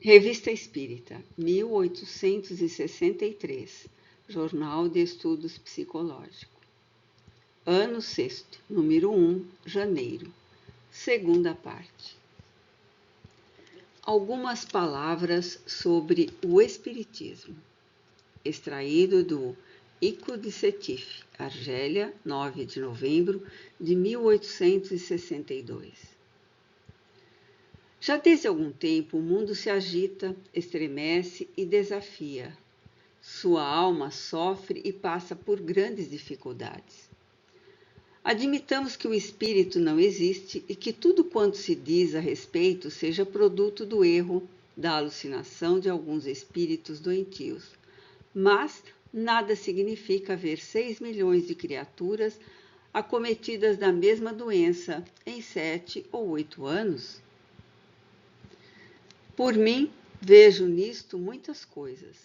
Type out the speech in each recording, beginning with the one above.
Revista Espírita, 1863, Jornal de Estudos Psicológicos. Ano 6º, número 1, janeiro, segunda parte. Algumas palavras sobre o Espiritismo, extraído do Ico de Sétif, Argélia, 9 de novembro de 1862. Já desde algum tempo o mundo se agita, estremece e desafia. Sua alma sofre e passa por grandes dificuldades. Admitamos que o espírito não existe e que tudo quanto se diz a respeito seja produto do erro, da alucinação de alguns espíritos doentios. Mas nada significa haver 6 milhões de criaturas acometidas da mesma doença em 7 ou 8 anos. Por mim, vejo nisto muitas coisas.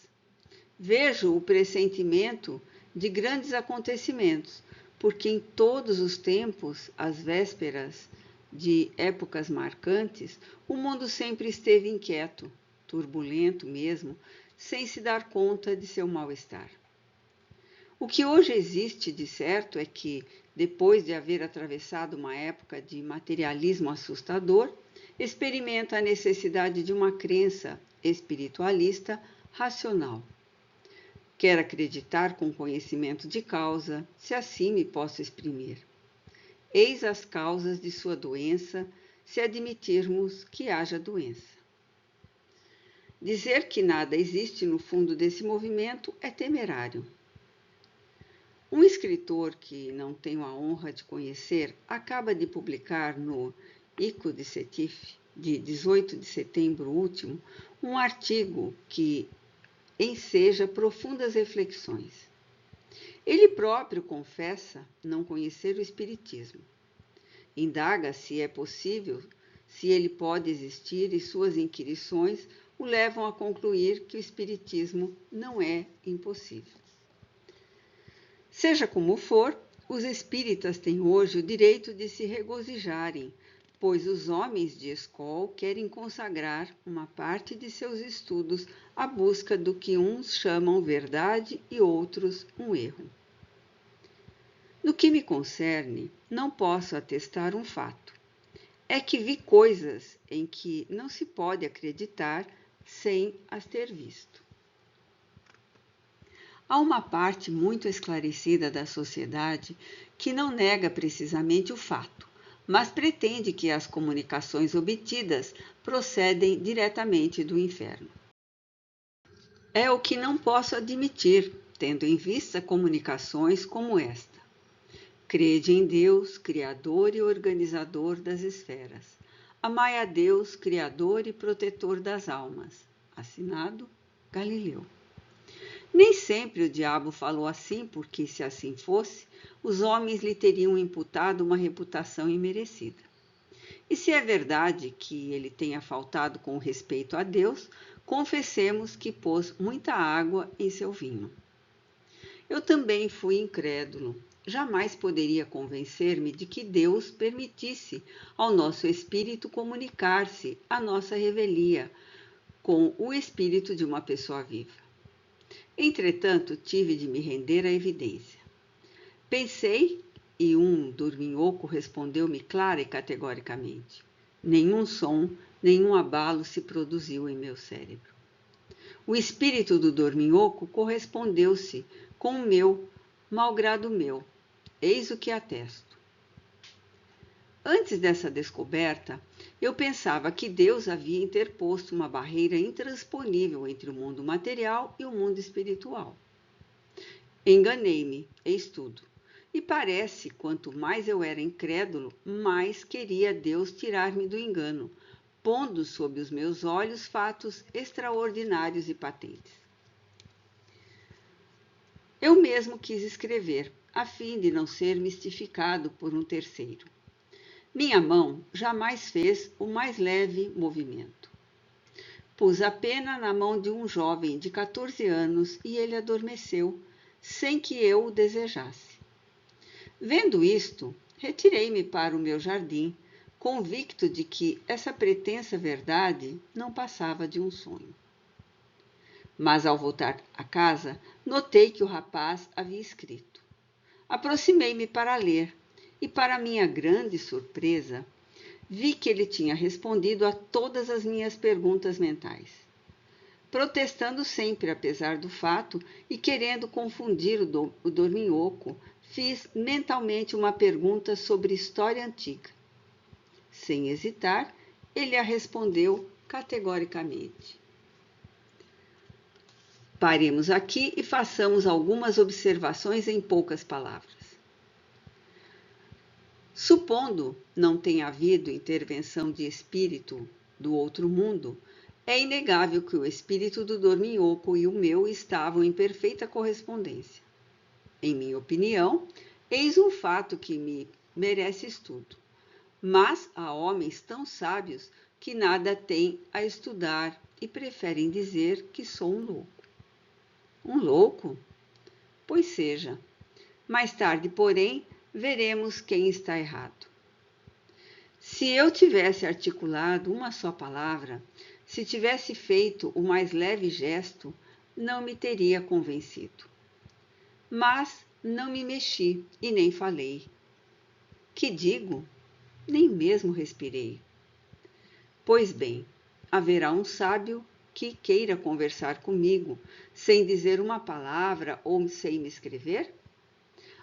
Vejo o pressentimento de grandes acontecimentos, porque em todos os tempos, às vésperas de épocas marcantes, o mundo sempre esteve inquieto, turbulento mesmo, sem se dar conta de seu mal-estar. O que hoje existe de certo é que, depois de haver atravessado uma época de materialismo assustador, experimenta a necessidade de uma crença espiritualista racional. Quer acreditar com conhecimento de causa, se assim me posso exprimir. Eis as causas de sua doença, se admitirmos que haja doença. Dizer que nada existe no fundo desse movimento é temerário. Um escritor que não tenho a honra de conhecer acaba de publicar no Ico de Sétif, de 18 de setembro último, um artigo que enseja profundas reflexões. Ele próprio confessa não conhecer o Espiritismo. Indaga se é possível, se ele pode existir, e suas inquirições o levam a concluir que o Espiritismo não é impossível. Seja como for, os espíritas têm hoje o direito de se regozijarem, pois os homens de escola querem consagrar uma parte de seus estudos à busca do que uns chamam verdade e outros um erro. No que me concerne, não posso atestar um fato. É que vi coisas em que não se pode acreditar sem as ter visto. Há uma parte muito esclarecida da sociedade que não nega precisamente o fato, mas pretende que as comunicações obtidas procedem diretamente do inferno. É o que não posso admitir, tendo em vista comunicações como esta. Crede em Deus, Criador e Organizador das esferas. Amai a Deus, Criador e Protetor das almas. Assinado Galileu. Nem sempre o diabo falou assim, porque, se assim fosse, os homens lhe teriam imputado uma reputação imerecida. E se é verdade que ele tenha faltado com respeito a Deus, confessemos que pôs muita água em seu vinho. Eu também fui incrédulo. Jamais poderia convencer-me de que Deus permitisse ao nosso espírito comunicar-se à nossa revelia com o espírito de uma pessoa viva. Entretanto, tive de me render à evidência. Pensei, e um dorminhoco respondeu-me clara e categoricamente. Nenhum som, nenhum abalo se produziu em meu cérebro. O espírito do dorminhoco correspondeu-se com o meu, malgrado meu. Eis o que atesto. Antes dessa descoberta, eu pensava que Deus havia interposto uma barreira intransponível entre o mundo material e o mundo espiritual. Enganei-me, eis tudo. E parece, quanto mais eu era incrédulo, mais queria Deus tirar-me do engano, pondo sob os meus olhos fatos extraordinários e patentes. Eu mesmo quis escrever, a fim de não ser mistificado por um terceiro. Minha mão jamais fez o mais leve movimento. Pus a pena na mão de um jovem de 14 anos e ele adormeceu, sem que eu o desejasse. Vendo isto, retirei-me para o meu jardim, convicto de que essa pretensa verdade não passava de um sonho. Mas ao voltar a casa, notei que o rapaz havia escrito. Aproximei-me para ler e, para minha grande surpresa, vi que ele tinha respondido a todas as minhas perguntas mentais, protestando sempre apesar do fato e querendo confundir o dorminhoco. Fiz mentalmente uma pergunta sobre história antiga. Sem hesitar, ele a respondeu categoricamente. Paremos aqui e façamos algumas observações em poucas palavras. Supondo não tenha havido intervenção de espírito do outro mundo, é inegável que o espírito do dorminhoco e o meu estavam em perfeita correspondência. Em minha opinião, eis um fato que me merece estudo. Mas há homens tão sábios que nada têm a estudar e preferem dizer que sou um louco. Um louco? Pois seja. Mais tarde, porém, veremos quem está errado. Se eu tivesse articulado uma só palavra, se tivesse feito o mais leve gesto, não me teria convencido. Mas não me mexi e nem falei. Que digo? Nem mesmo respirei. Pois bem, haverá um sábio que queira conversar comigo, sem dizer uma palavra ou sem me escrever?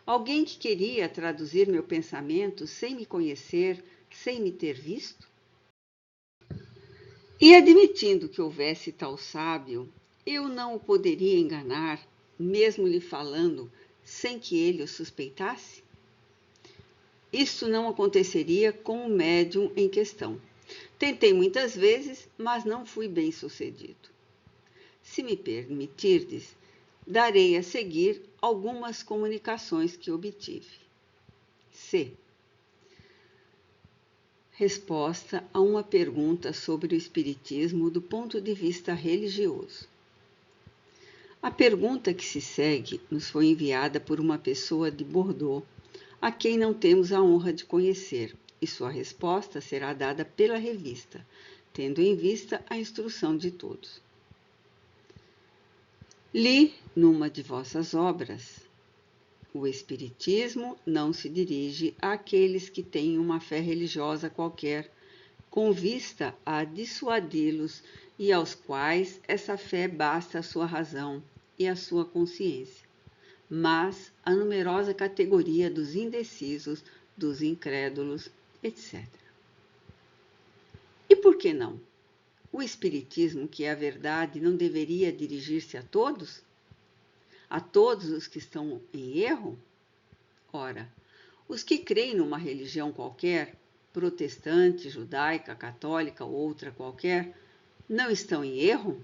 Alguém que queria traduzir meu pensamento sem me conhecer, sem me ter visto? E admitindo que houvesse tal sábio, eu não o poderia enganar, mesmo lhe falando, sem que ele o suspeitasse? Isto não aconteceria com o médium em questão. Tentei muitas vezes, mas não fui bem sucedido. Se me permitirdes, darei a seguir algumas comunicações que obtive. C. Resposta a uma pergunta sobre o espiritismo do ponto de vista religioso. A pergunta que se segue nos foi enviada por uma pessoa de Bordeaux, a quem não temos a honra de conhecer, e sua resposta será dada pela revista, tendo em vista a instrução de todos. Li numa de vossas obras: o Espiritismo não se dirige àqueles que têm uma fé religiosa qualquer, com vista a dissuadi-los e aos quais essa fé basta a sua razão e a sua consciência, mas a numerosa categoria dos indecisos, dos incrédulos, etc. E por que não? O Espiritismo, que é a verdade, não deveria dirigir-se a todos? A todos os que estão em erro? Ora, os que creem numa religião qualquer, protestante, judaica, católica ou outra qualquer, não estão em erro?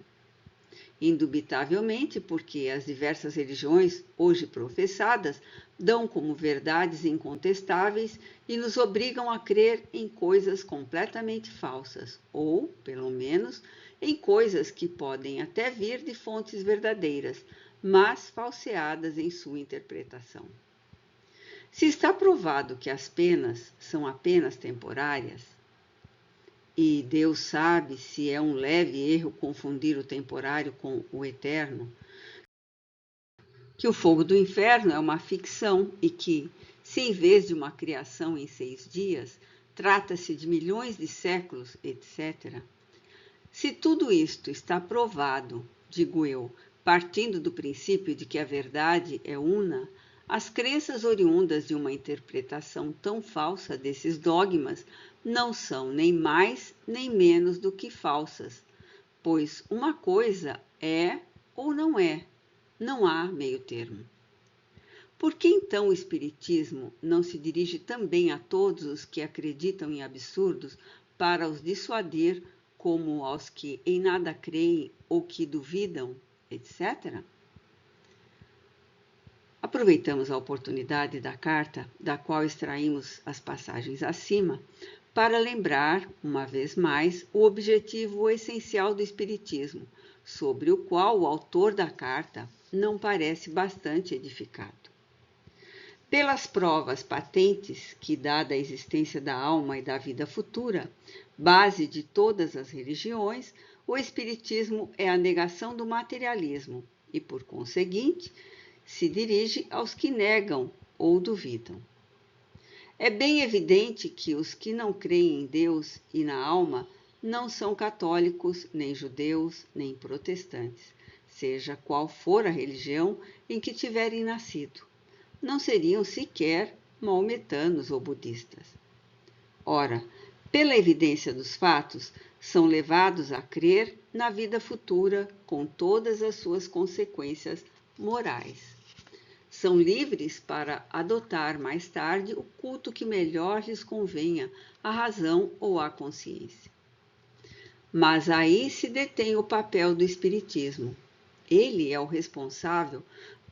Indubitavelmente, porque as diversas religiões hoje professadas dão como verdades incontestáveis e nos obrigam a crer em coisas completamente falsas, ou, pelo menos, em coisas que podem até vir de fontes verdadeiras, mas falseadas em sua interpretação. Se está provado que as penas são apenas temporárias, e Deus sabe se é um leve erro confundir o temporário com o eterno, que o fogo do inferno é uma ficção e que, se em vez de uma criação em 6 dias, trata-se de milhões de séculos, etc. Se tudo isto está provado, digo eu, partindo do princípio de que a verdade é una, as crenças oriundas de uma interpretação tão falsa desses dogmas não são nem mais nem menos do que falsas, pois uma coisa é ou não há meio termo. Por que então o Espiritismo não se dirige também a todos os que acreditam em absurdos para os dissuadir, como aos que em nada creem ou que duvidam, etc.? Aproveitamos a oportunidade da carta, da qual extraímos as passagens acima, para lembrar, uma vez mais, o objetivo essencial do Espiritismo, sobre o qual o autor da carta não parece bastante edificado. Pelas provas patentes que dá da existência da alma e da vida futura, base de todas as religiões, o Espiritismo é a negação do materialismo e, por conseguinte, se dirige aos que negam ou duvidam. É bem evidente que os que não creem em Deus e na alma não são católicos, nem judeus, nem protestantes, seja qual for a religião em que tiverem nascido. Não seriam sequer maometanos ou budistas. Ora, pela evidência dos fatos, são levados a crer na vida futura com todas as suas consequências morais. São livres para adotar mais tarde o culto que melhor lhes convenha à razão ou à consciência. Mas aí se detém o papel do Espiritismo. Ele é o responsável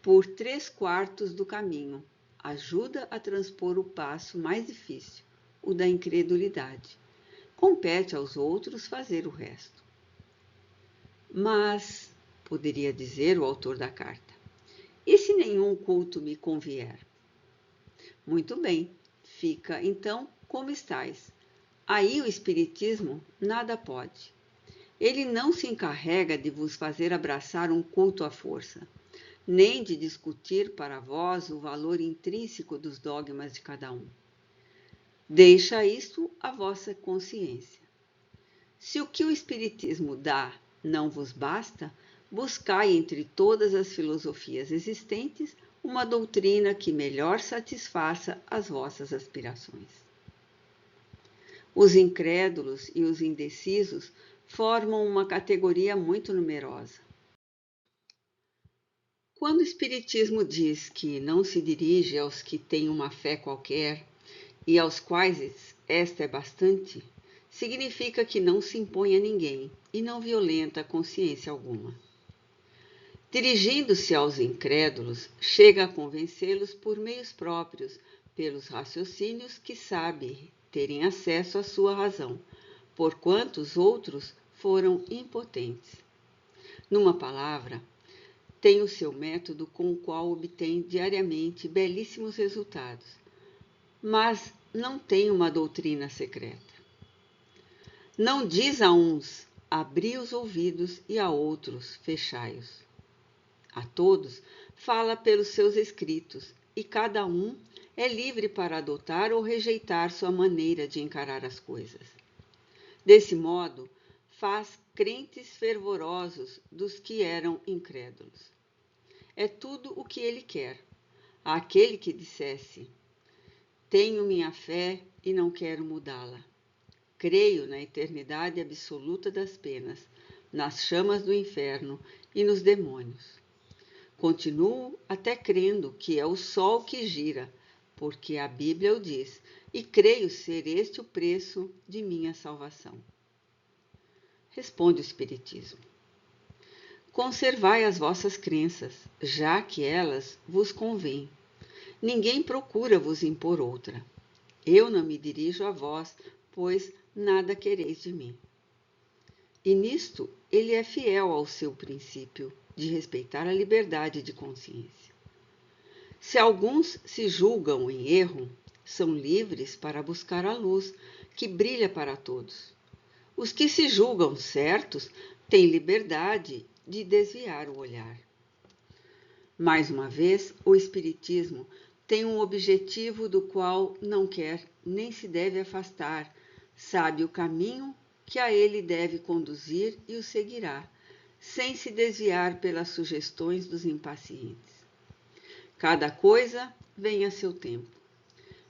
por 3/4 do caminho, ajuda a transpor o passo mais difícil, o da incredulidade. Compete aos outros fazer o resto. Mas, poderia dizer o autor da carta, e se nenhum culto me convier? Muito bem, fica então como estáis. Aí o Espiritismo nada pode. Ele não se encarrega de vos fazer abraçar um culto à força, nem de discutir para vós o valor intrínseco dos dogmas de cada um. Deixa isto à vossa consciência. Se o que o Espiritismo dá não vos basta, buscai entre todas as filosofias existentes uma doutrina que melhor satisfaça as vossas aspirações. Os incrédulos e os indecisos formam uma categoria muito numerosa. Quando o Espiritismo diz que não se dirige aos que têm uma fé qualquer e aos quais esta é bastante, significa que não se impõe a ninguém e não violenta consciência alguma. Dirigindo-se aos incrédulos, chega a convencê-los por meios próprios, pelos raciocínios que sabe terem acesso à sua razão, porquanto os outros foram impotentes. Numa palavra, tem o seu método com o qual obtém diariamente belíssimos resultados, mas não tem uma doutrina secreta. Não diz a uns, abri os ouvidos, e a outros, fechai-os. A todos fala pelos seus escritos, e cada um é livre para adotar ou rejeitar sua maneira de encarar as coisas. Desse modo, faz crentes fervorosos dos que eram incrédulos. É tudo o que ele quer. Aquele que dissesse, tenho minha fé e não quero mudá-la. Creio na eternidade absoluta das penas, nas chamas do inferno e nos demônios. Continuo até crendo que é o sol que gira, porque a Bíblia o diz, e creio ser este o preço de minha salvação. Responde o Espiritismo. Conservai as vossas crenças, já que elas vos convêm. Ninguém procura vos impor outra. Eu não me dirijo a vós, pois nada quereis de mim. E nisto ele é fiel ao seu princípio de respeitar a liberdade de consciência. Se alguns se julgam em erro, são livres para buscar a luz, que brilha para todos. Os que se julgam certos têm liberdade de desviar o olhar. Mais uma vez, o Espiritismo tem um objetivo do qual não quer nem se deve afastar, sabe o caminho que a ele deve conduzir e o seguirá, sem se desviar pelas sugestões dos impacientes. Cada coisa vem a seu tempo.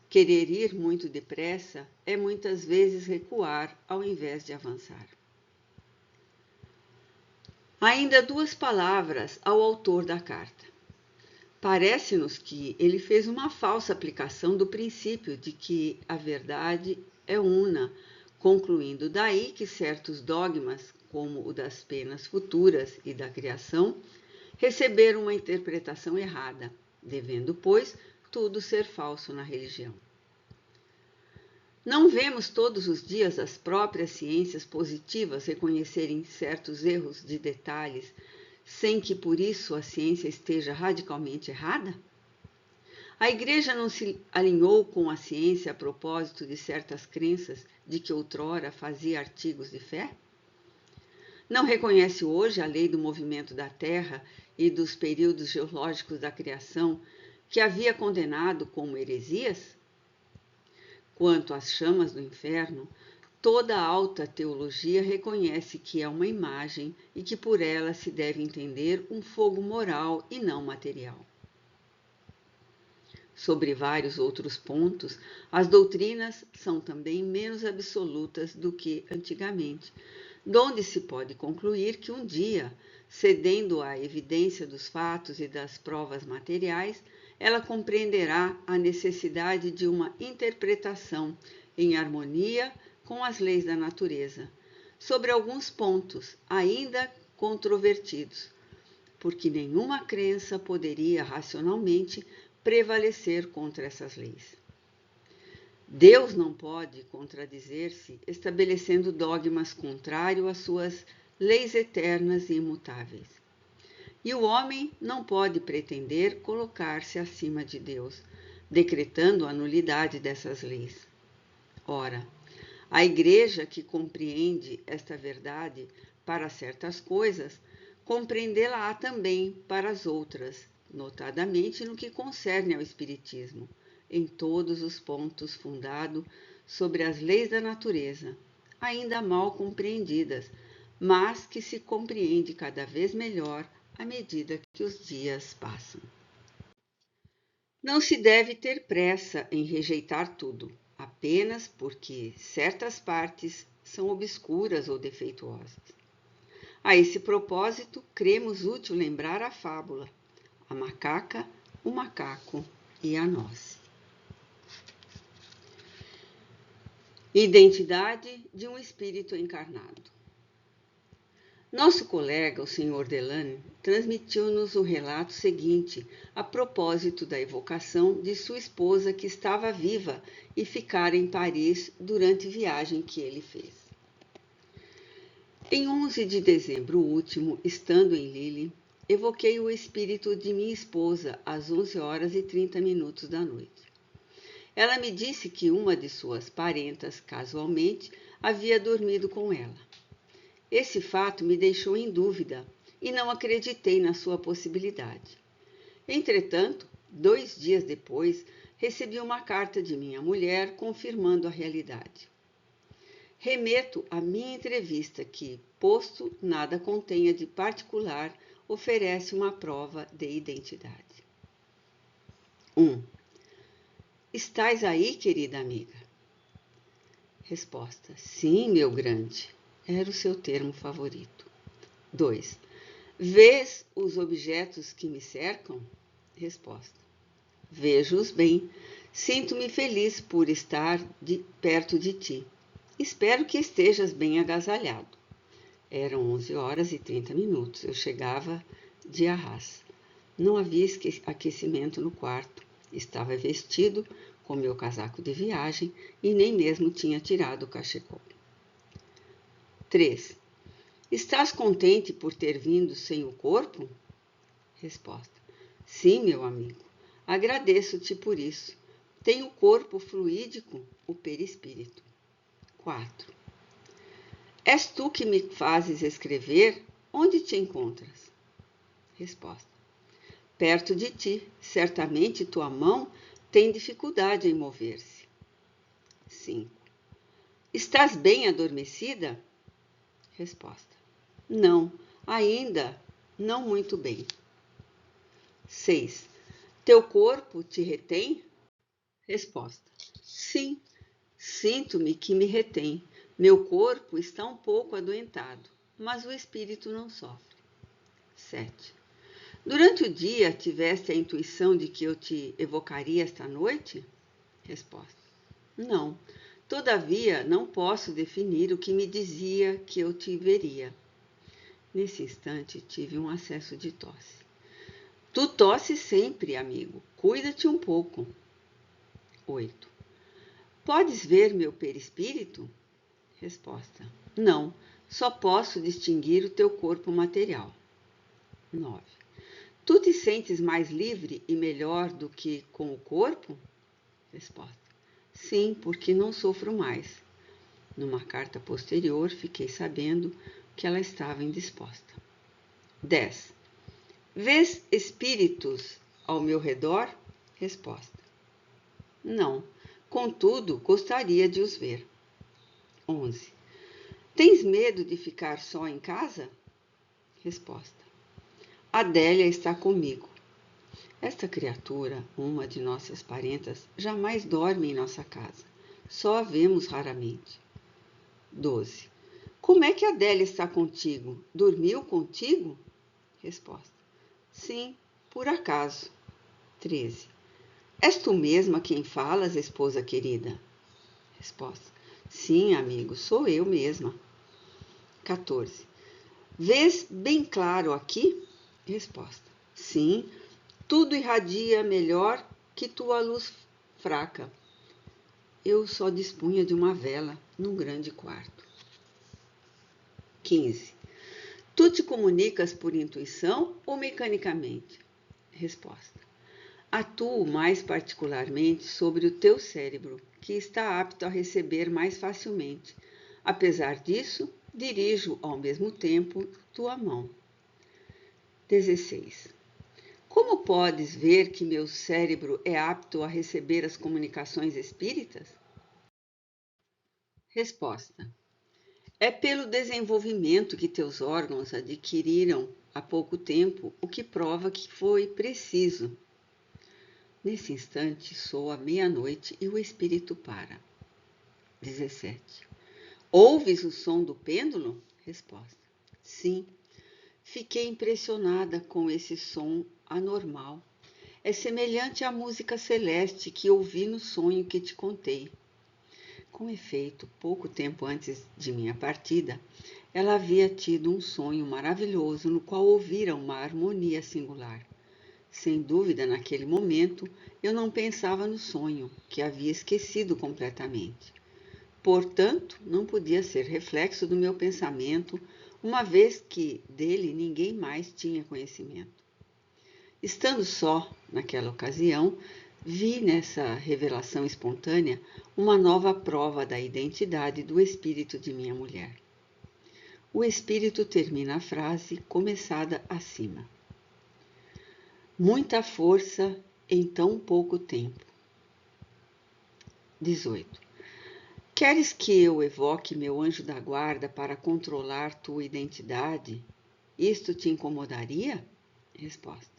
Querer ir muito depressa é muitas vezes recuar ao invés de avançar. Ainda 2 palavras ao autor da carta. Parece-nos que ele fez uma falsa aplicação do princípio de que a verdade é una, concluindo daí que certos dogmas, como o das penas futuras e da criação, receberam uma interpretação errada, devendo, pois, tudo ser falso na religião. Não vemos todos os dias as próprias ciências positivas reconhecerem certos erros de detalhes, sem que por isso a ciência esteja radicalmente errada? A Igreja não se alinhou com a ciência a propósito de certas crenças de que outrora fazia artigos de fé? Não reconhece hoje a lei do movimento da Terra e dos períodos geológicos da criação, que havia condenado como heresias? Quanto às chamas do inferno, toda a alta teologia reconhece que é uma imagem e que por ela se deve entender um fogo moral e não material. Sobre vários outros pontos, as doutrinas são também menos absolutas do que antigamente, donde se pode concluir que um dia, cedendo à evidência dos fatos e das provas materiais, ela compreenderá a necessidade de uma interpretação em harmonia com as leis da natureza, sobre alguns pontos ainda controvertidos, porque nenhuma crença poderia racionalmente prevalecer contra essas leis. Deus não pode contradizer-se estabelecendo dogmas contrários às suas leis eternas e imutáveis. E o homem não pode pretender colocar-se acima de Deus, decretando a nulidade dessas leis. Ora, a Igreja que compreende esta verdade para certas coisas, compreendê-la-á também para as outras, notadamente no que concerne ao Espiritismo, em todos os pontos fundado sobre as leis da natureza, ainda mal compreendidas, mas que se compreende cada vez melhor à medida que os dias passam. Não se deve ter pressa em rejeitar tudo, apenas porque certas partes são obscuras ou defeituosas. A esse propósito, cremos útil lembrar a fábula, a macaca, o macaco e a noz. Identidade de um espírito encarnado. Nosso colega, o Sr. Delane, transmitiu-nos o relato seguinte a propósito da evocação de sua esposa que estava viva e ficara em Paris durante a viagem que ele fez. Em 11 de dezembro último, estando em Lille, evoquei o espírito de minha esposa às 11h30 da noite. Ela me disse que uma de suas parentas, casualmente, havia dormido com ela. Esse fato me deixou em dúvida e não acreditei na sua possibilidade. Entretanto, 2 dias depois, recebi uma carta de minha mulher confirmando a realidade. Remeto à minha entrevista que, posto nada contenha de particular, oferece uma prova de identidade. 1. Estás aí, querida amiga? Resposta: sim, meu grande. Era o seu termo favorito. 2. Vês os objetos que me cercam? Resposta: vejo-os bem. Sinto-me feliz por estar perto de ti. Espero que estejas bem agasalhado. Eram 11h30. Eu chegava de Arras. Não havia aquecimento no quarto. Estava vestido com meu casaco de viagem e nem mesmo tinha tirado o cachecol. 3. Estás contente por ter vindo sem o corpo? Resposta: sim, meu amigo. Agradeço-te por isso. Tenho o corpo fluídico, o perispírito. 4. És tu que me fazes escrever? Onde te encontras? Resposta: perto de ti. Certamente tua mão tem dificuldade em mover-se. 5. Estás bem adormecida? Resposta: não, ainda não muito bem. 6. Teu corpo te retém? Resposta: sim, sinto-me que me retém. Meu corpo está um pouco adoentado, mas o espírito não sofre. 7. Durante o dia tiveste a intuição de que eu te evocaria esta noite? Resposta: não. Todavia, não posso definir o que me dizia que eu te veria. Nesse instante, tive um acesso de tosse. Tu tosses sempre, amigo. Cuida-te um pouco. 8. Podes ver meu perispírito? Resposta: não. Só posso distinguir o teu corpo material. 9. Tu te sentes mais livre e melhor do que com o corpo? Resposta: sim, porque não sofro mais. Numa carta posterior, fiquei sabendo que ela estava indisposta. 10. Vês espíritos ao meu redor? Resposta: não. Contudo, gostaria de os ver. 11. Tens medo de ficar só em casa? Resposta: Adélia está comigo. Esta criatura, uma de nossas parentas, jamais dorme em nossa casa. Só a vemos raramente. 12. Como é que Adélia está contigo? Dormiu contigo? Resposta: sim, por acaso. 13. És tu mesma quem falas, esposa querida? Resposta: sim, amigo, sou eu mesma. 14. Vês bem claro aqui? Resposta: sim, tudo irradia melhor que tua luz fraca. Eu só dispunha de uma vela num grande quarto. 15. Tu te comunicas por intuição ou mecanicamente? Resposta: atuo mais particularmente sobre o teu cérebro, que está apto a receber mais facilmente. Apesar disso, dirijo ao mesmo tempo tua mão. 16. Como podes ver que meu cérebro é apto a receber as comunicações espíritas? Resposta: é pelo desenvolvimento que teus órgãos adquiriram há pouco tempo, o que prova que foi preciso. Nesse instante, soa meia-noite e o espírito para. 17. Ouves o som do pêndulo? Resposta: sim. Fiquei impressionada com esse som anormal. É semelhante à música celeste que ouvi no sonho que te contei. Com efeito, pouco tempo antes de minha partida, ela havia tido um sonho maravilhoso no qual ouvira uma harmonia singular. Sem dúvida, naquele momento, eu não pensava no sonho, que havia esquecido completamente. Portanto, não podia ser reflexo do meu pensamento, uma vez que dele ninguém mais tinha conhecimento. Estando só, naquela ocasião, vi nessa revelação espontânea uma nova prova da identidade do espírito de minha mulher. O espírito termina a frase começada acima. Muita força em tão pouco tempo. 18. Queres que eu evoque meu anjo da guarda para controlar tua identidade? Isto te incomodaria? Resposta: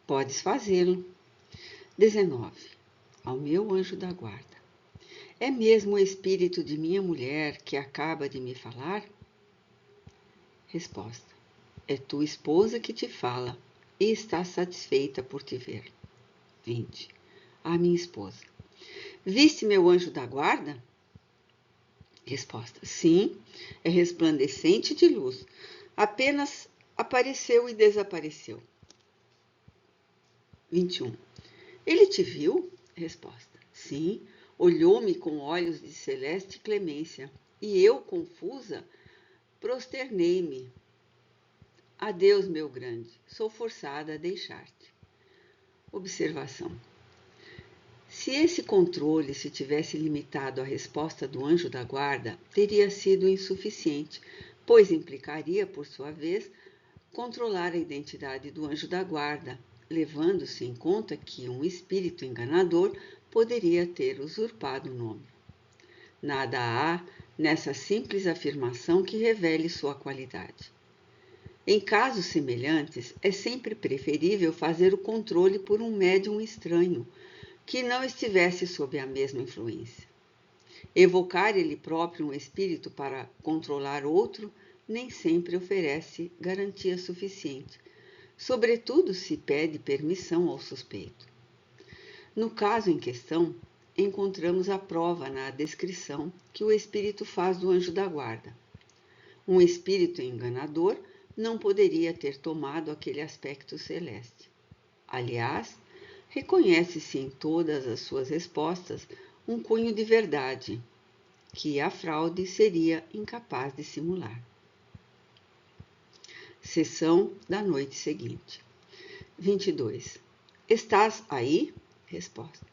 podes fazê-lo. 19. Ao meu anjo da guarda. É mesmo o espírito de minha mulher que acaba de me falar? Resposta: é tua esposa que te fala e está satisfeita por te ver. 20. A minha esposa: viste meu anjo da guarda? Resposta: sim, é resplandecente de luz. Apenas apareceu e desapareceu. 21. Ele te viu? Resposta: sim, olhou-me com olhos de celeste clemência, e eu, confusa, prosternei-me. Adeus, meu grande, sou forçada a deixar-te. Observação: se esse controle se tivesse limitado à resposta do anjo da guarda, teria sido insuficiente, pois implicaria, por sua vez, controlar a identidade do anjo da guarda, levando-se em conta que um espírito enganador poderia ter usurpado o nome. Nada há nessa simples afirmação que revele sua qualidade. Em casos semelhantes, é sempre preferível fazer o controle por um médium estranho, que não estivesse sob a mesma influência. Evocar ele próprio um espírito para controlar outro nem sempre oferece garantia suficiente, sobretudo se pede permissão ao suspeito. No caso em questão, encontramos a prova na descrição que o espírito faz do anjo da guarda. Um espírito enganador não poderia ter tomado aquele aspecto celeste. Aliás, reconhece-se em todas as suas respostas um cunho de verdade, que a fraude seria incapaz de simular. sessão da noite seguinte. 22. Estás aí? Resposta.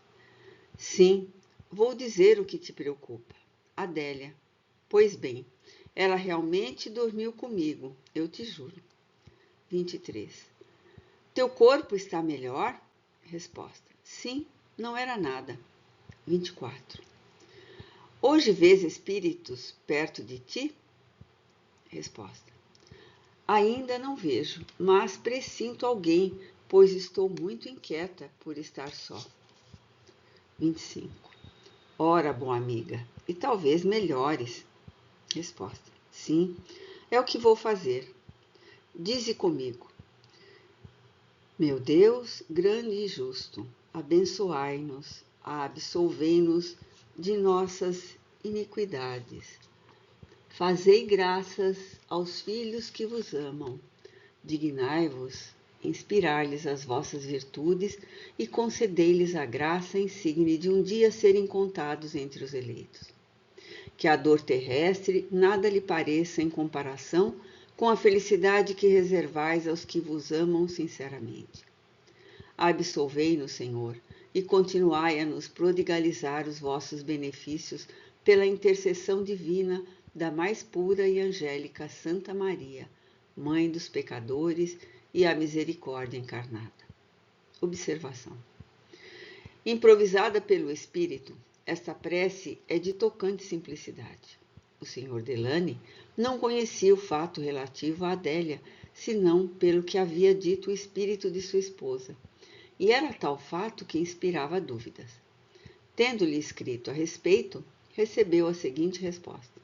Sim, vou dizer o que te preocupa. Adélia. Pois bem, ela realmente dormiu comigo, eu te juro. 23. Teu corpo está melhor? Resposta. Sim, não era nada. 24. Hoje vês espíritos perto de ti? Resposta. Ainda não vejo, mas pressinto alguém, pois estou muito inquieta por estar só. 25. Ora, boa amiga, e talvez melhores. Resposta. Sim, é o que vou fazer. Dize comigo. Meu Deus, grande e justo, abençoai-nos, absolvei-nos de nossas iniquidades. Fazei graças aos filhos que vos amam. Dignai-vos inspirar-lhes as vossas virtudes e concedei-lhes a graça insigne de um dia serem contados entre os eleitos. Que a dor terrestre nada lhe pareça em comparação com a felicidade que reservais aos que vos amam sinceramente. Absolvei-nos, Senhor, e continuai a nos prodigalizar os vossos benefícios pela intercessão divina da mais pura e angélica Santa Maria, Mãe dos pecadores e a misericórdia encarnada. Observação. Improvisada pelo Espírito, esta prece é de tocante simplicidade. O Sr. Delany não conhecia o fato relativo a Adélia, senão pelo que havia dito o espírito de sua esposa, e era tal fato que inspirava dúvidas. Tendo-lhe escrito a respeito, recebeu a seguinte resposta.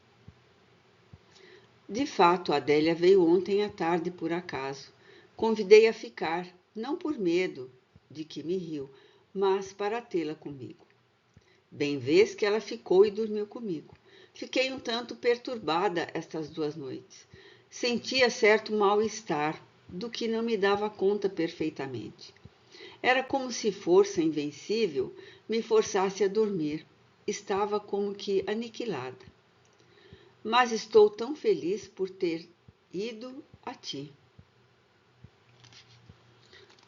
De fato, Adélia veio ontem à tarde por acaso. Convidei a ficar, não por medo de que me riu, mas para tê-la comigo. Bem vês que ela ficou e dormiu comigo. Fiquei um tanto perturbada estas 2 noites. Sentia certo mal-estar, do que não me dava conta perfeitamente. Era como se força invencível me forçasse a dormir. Estava como que aniquilada. Mas estou tão feliz por ter ido a ti.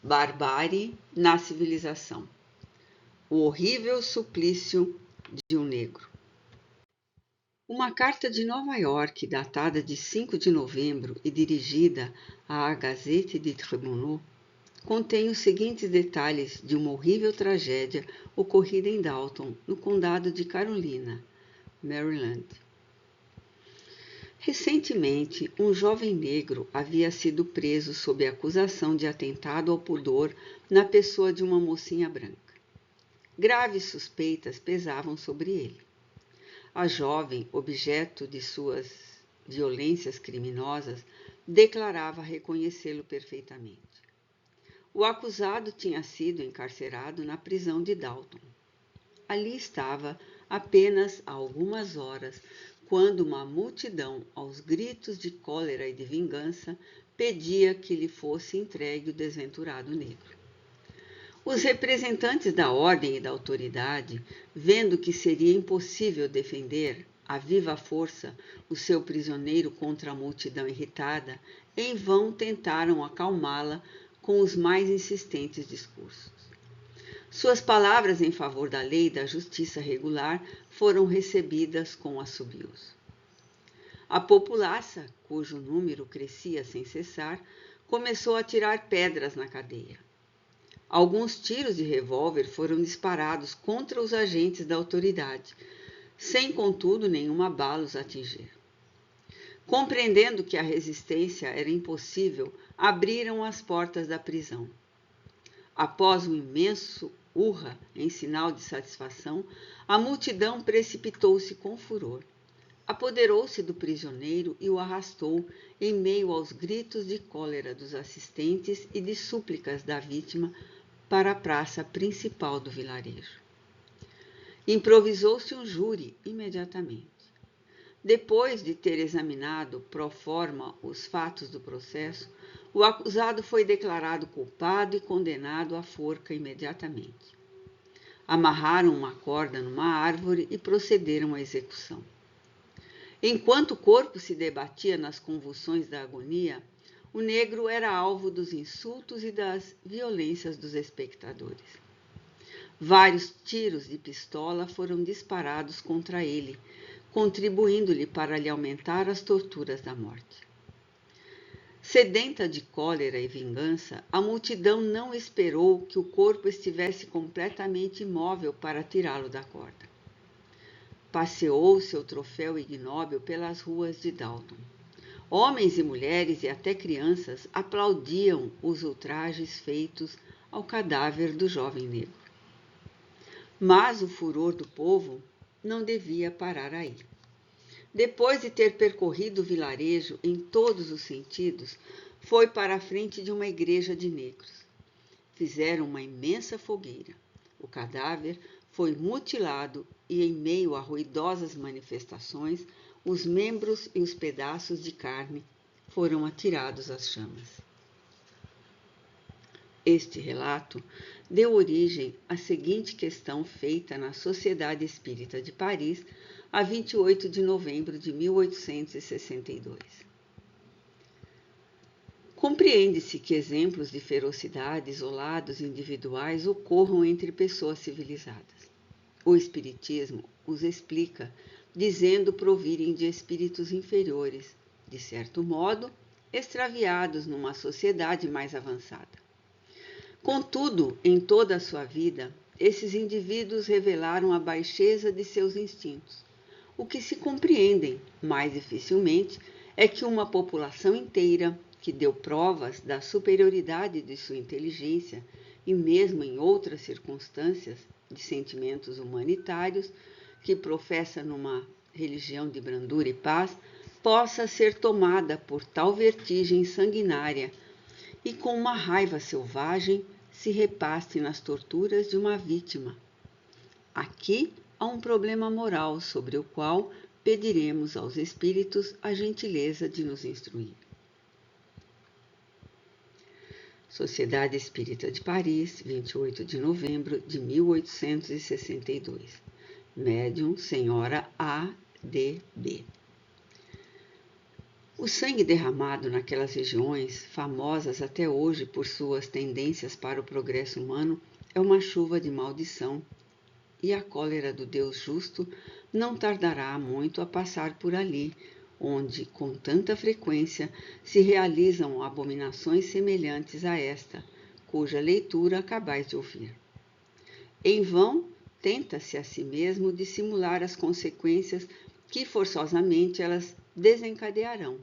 Barbárie na civilização. O horrível suplício de um negro. Uma carta de Nova York, datada de 5 de novembro e dirigida à Gazette des Tribunaux, contém os seguintes detalhes de uma horrível tragédia ocorrida em Dalton, no condado de Carolina, Maryland. Recentemente, um jovem negro havia sido preso sob acusação de atentado ao pudor na pessoa de uma mocinha branca. Graves suspeitas pesavam sobre ele. A jovem, objeto de suas violências criminosas, declarava reconhecê-lo perfeitamente. O acusado tinha sido encarcerado na prisão de Dalton. Ali estava apenas há algumas horas, quando uma multidão, aos gritos de cólera e de vingança, pedia que lhe fosse entregue o desventurado negro. Os representantes da ordem e da autoridade, vendo que seria impossível defender à viva força o seu prisioneiro contra a multidão irritada, em vão tentaram acalmá-la com os mais insistentes discursos. Suas palavras em favor da lei e da justiça regular foram recebidas com assobios. A populaça, cujo número crescia sem cessar, começou a tirar pedras na cadeia. Alguns tiros de revólver foram disparados contra os agentes da autoridade, sem, contudo, nenhuma bala os atingir. Compreendendo que a resistência era impossível, abriram as portas da prisão. Após um imenso urra em sinal de satisfação, a multidão precipitou-se com furor. Apoderou-se do prisioneiro e o arrastou em meio aos gritos de cólera dos assistentes e de súplicas da vítima para a praça principal do vilarejo. Improvisou-se um júri imediatamente. Depois de ter examinado pro forma os fatos do processo, o acusado foi declarado culpado e condenado à forca imediatamente. Amarraram uma corda numa árvore e procederam à execução. Enquanto o corpo se debatia nas convulsões da agonia, o negro era alvo dos insultos e das violências dos espectadores. Vários tiros de pistola foram disparados contra ele, contribuindo-lhe para lhe aumentar as torturas da morte. Sedenta de cólera e vingança, a multidão não esperou que o corpo estivesse completamente imóvel para tirá-lo da corda. Passeou seu troféu ignóbil pelas ruas de Dalton. Homens e mulheres e até crianças aplaudiam os ultrajes feitos ao cadáver do jovem negro. Mas o furor do povo não devia parar aí. Depois de ter percorrido o vilarejo em todos os sentidos, foi para a frente de uma igreja de negros. Fizeram uma imensa fogueira. O cadáver foi mutilado e, em meio a ruidosas manifestações, os membros e os pedaços de carne foram atirados às chamas. Este relato deu origem à seguinte questão feita na Sociedade Espírita de Paris, a 28 de novembro de 1862. Compreende-se que exemplos de ferocidade isolados individuais ocorram entre pessoas civilizadas. O Espiritismo os explica, dizendo provirem de espíritos inferiores, de certo modo, extraviados numa sociedade mais avançada. Contudo, em toda a sua vida, esses indivíduos revelaram a baixeza de seus instintos. O que se compreendem mais dificilmente é que uma população inteira, que deu provas da superioridade de sua inteligência e mesmo em outras circunstâncias de sentimentos humanitários, que professa numa religião de brandura e paz, possa ser tomada por tal vertigem sanguinária e com uma raiva selvagem se repasse nas torturas de uma vítima. Aqui há um problema moral sobre o qual pediremos aos espíritos a gentileza de nos instruir. Sociedade Espírita de Paris, 28 de novembro de 1862. Médium Senhora A.D.B. O sangue derramado naquelas regiões, famosas até hoje por suas tendências para o progresso humano, é uma chuva de maldição, e a cólera do Deus justo não tardará muito a passar por ali, onde, com tanta frequência, se realizam abominações semelhantes a esta, cuja leitura acabais de ouvir. Em vão, tenta-se a si mesmo dissimular as consequências que forçosamente elas desencadearão.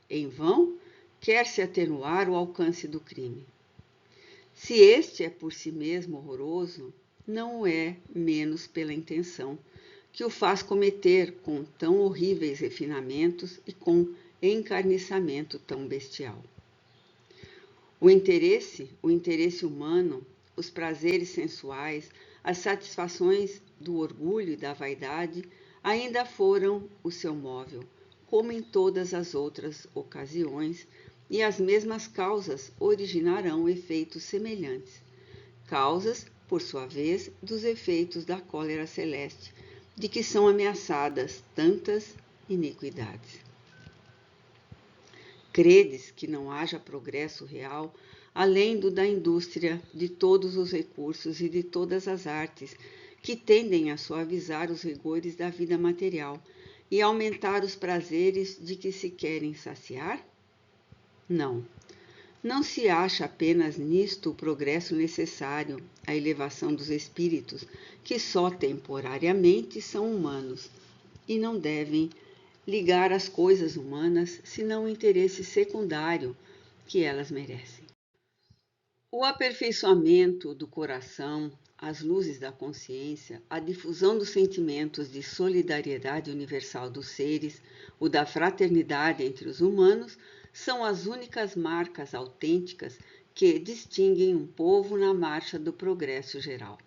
Em vão, quer-se atenuar o alcance do crime. Se este é por si mesmo horroroso, não o é menos pela intenção, que o faz cometer com tão horríveis refinamentos e com encarniçamento tão bestial. O interesse humano, os prazeres sensuais, as satisfações do orgulho e da vaidade ainda foram o seu móvel, como em todas as outras ocasiões, e as mesmas causas originarão efeitos semelhantes. Causas, por sua vez, dos efeitos da cólera celeste, de que são ameaçadas tantas iniquidades. Credes que não haja progresso real, além do da indústria, de todos os recursos e de todas as artes, que tendem a suavizar os rigores da vida material e aumentar os prazeres de que se querem saciar? Não. Não se acha apenas nisto o progresso necessário à elevação dos espíritos, que só temporariamente são humanos, e não devem ligar às coisas humanas senão o interesse secundário que elas merecem. O aperfeiçoamento do coração, as luzes da consciência, a difusão dos sentimentos de solidariedade universal dos seres, o da fraternidade entre os humanos, são as únicas marcas autênticas que distinguem um povo na marcha do progresso geral.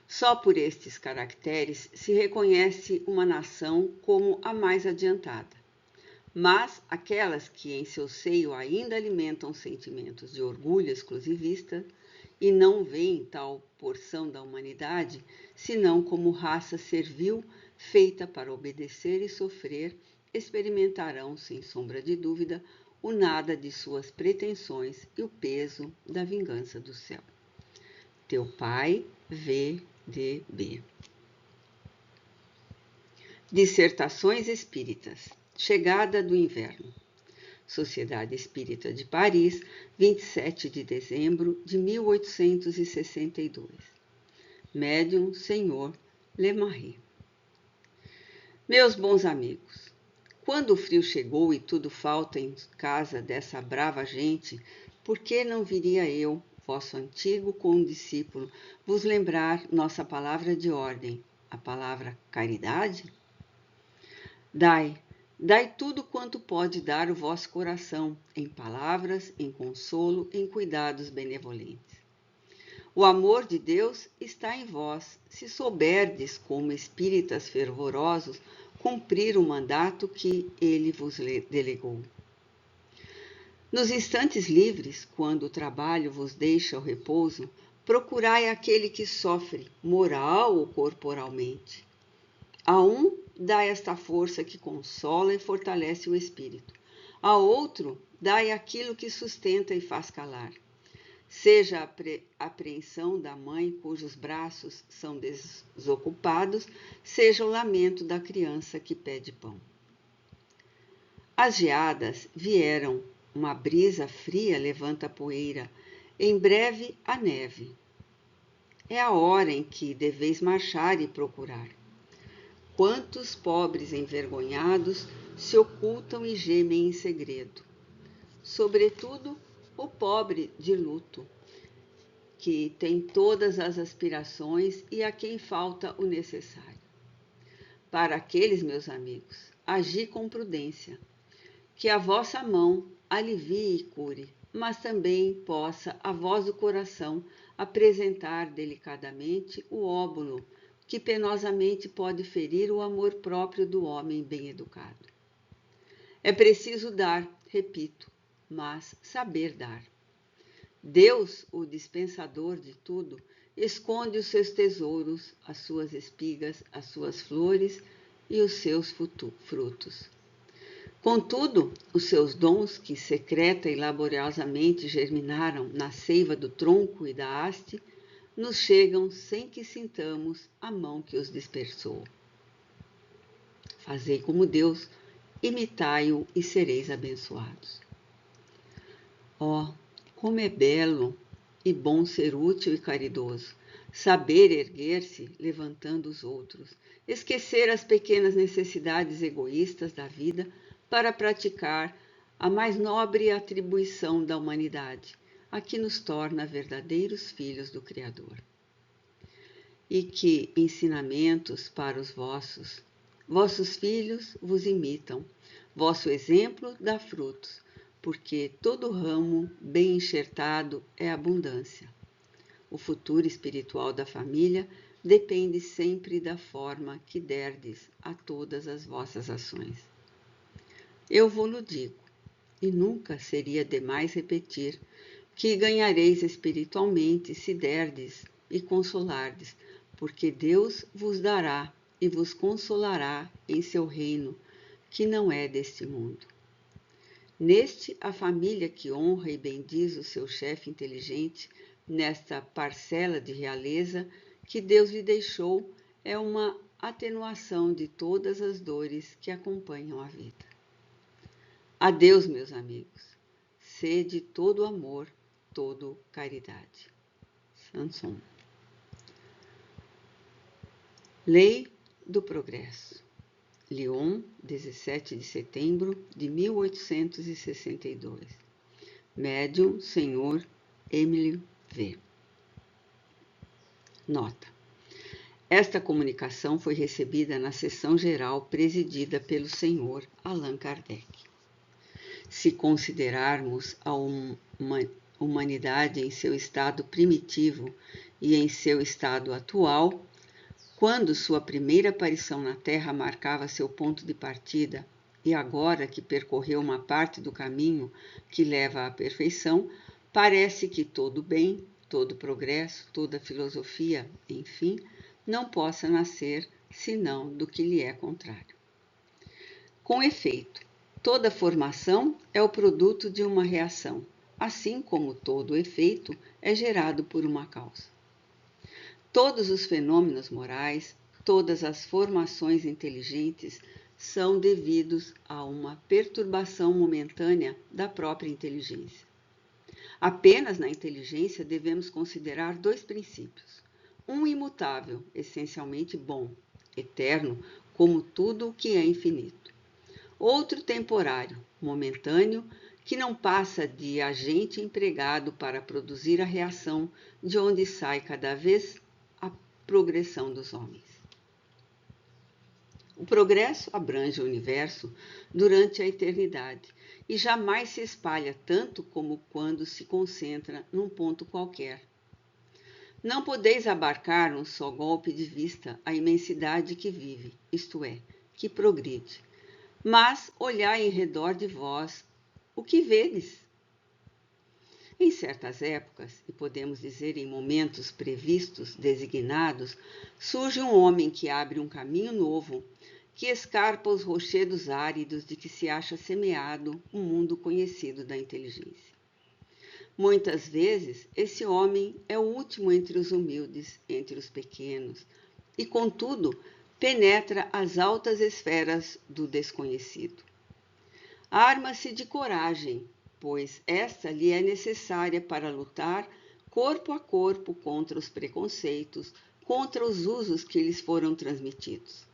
Só por estes caracteres se reconhece uma nação como a mais adiantada. Mas aquelas que em seu seio ainda alimentam sentimentos de orgulho exclusivista e não veem tal porção da humanidade senão como raça servil feita para obedecer e sofrer, experimentarão, sem sombra de dúvida, o nada de suas pretensões e o peso da vingança do céu. Teu pai, VDB. Dissertações Espíritas. Chegada do Inverno. Sociedade Espírita de Paris, 27 de dezembro de 1862. Médium Senhor Lemarie. Meus bons amigos, quando o frio chegou e tudo falta em casa dessa brava gente, por que não viria eu, vosso antigo condiscípulo, vos lembrar nossa palavra de ordem, a palavra caridade? Dai tudo quanto pode dar o vosso coração, em palavras, em consolo, em cuidados benevolentes. O amor de Deus está em vós, se souberdes, como espíritas fervorosos, cumprir o mandato que ele vos delegou. Nos instantes livres, quando o trabalho vos deixa o repouso, procurai aquele que sofre, moral ou corporalmente. A um dai esta força que consola e fortalece o espírito. A outro dai aquilo que sustenta e faz calar. Seja a apreensão da mãe cujos braços são desocupados, seja o lamento da criança que pede pão. As geadas vieram, uma brisa fria levanta a poeira, em breve a neve. É a hora em que deveis marchar e procurar. Quantos pobres envergonhados se ocultam e gemem em segredo. Sobretudo o pobre de luto, que tem todas as aspirações e a quem falta o necessário. Para aqueles, meus amigos, agi com prudência, que a vossa mão alivie e cure, mas também possa a voz do coração apresentar delicadamente o óbolo que penosamente pode ferir o amor próprio do homem bem educado. É preciso dar, repito, mas saber dar. Deus, o dispensador de tudo, esconde os seus tesouros, as suas espigas, as suas flores e os seus frutos. Contudo, os seus dons, que secreta e laboriosamente germinaram na seiva do tronco e da haste, nos chegam sem que sintamos a mão que os dispersou. Fazei como Deus, imitai-o e sereis abençoados. Oh, como é belo e bom ser útil e caridoso, saber erguer-se levantando os outros, esquecer as pequenas necessidades egoístas da vida para praticar a mais nobre atribuição da humanidade, a que nos torna verdadeiros filhos do Criador. E que ensinamentos para os vossos filhos vos imitam, vosso exemplo dá frutos, porque todo ramo bem enxertado é abundância. O futuro espiritual da família depende sempre da forma que derdes a todas as vossas ações. Eu vou-lo digo, e nunca seria demais repetir, que ganhareis espiritualmente se derdes e consolardes, porque Deus vos dará e vos consolará em seu reino, que não é deste mundo. Neste, a família que honra e bendiz o seu chefe inteligente, nesta parcela de realeza que Deus lhe deixou, é uma atenuação de todas as dores que acompanham a vida. Adeus, meus amigos. Sede todo amor, todo caridade. Sanson. Lei do Progresso. Lyon, 17 de setembro de 1862. Médium Senhor Emílio V. Nota. Esta comunicação foi recebida na sessão geral presidida pelo Senhor Allan Kardec. Se considerarmos a humanidade em seu estado primitivo e em seu estado atual, quando sua primeira aparição na Terra marcava seu ponto de partida e agora que percorreu uma parte do caminho que leva à perfeição, parece que todo bem, todo progresso, toda filosofia, enfim, não possa nascer senão do que lhe é contrário. Com efeito, Toda formação é o produto de uma reação, assim como todo efeito é gerado por uma causa. Todos os fenômenos morais, todas as formações inteligentes são devidos a uma perturbação momentânea da própria inteligência. Apenas na inteligência devemos considerar dois princípios: um imutável, essencialmente bom, eterno, como tudo o que é infinito; outro temporário, momentâneo, que não passa de agente empregado para produzir a reação de onde sai cada vez a progressão dos homens. O progresso abrange o universo durante a eternidade e jamais se espalha tanto como quando se concentra num ponto qualquer. Não podeis abarcar num só golpe de vista a imensidade que vive, isto é, que progride. Mas olhai em redor de vós o que vedes. Em certas épocas, e podemos dizer em momentos previstos, designados, surge um homem que abre um caminho novo, que escarpa os rochedos áridos de que se acha semeado um mundo conhecido da inteligência. Muitas vezes, esse homem é o último entre os humildes, entre os pequenos, e, contudo, penetra as altas esferas do desconhecido. Arma-se de coragem, pois esta lhe é necessária para lutar corpo a corpo contra os preconceitos, contra os usos que lhes foram transmitidos.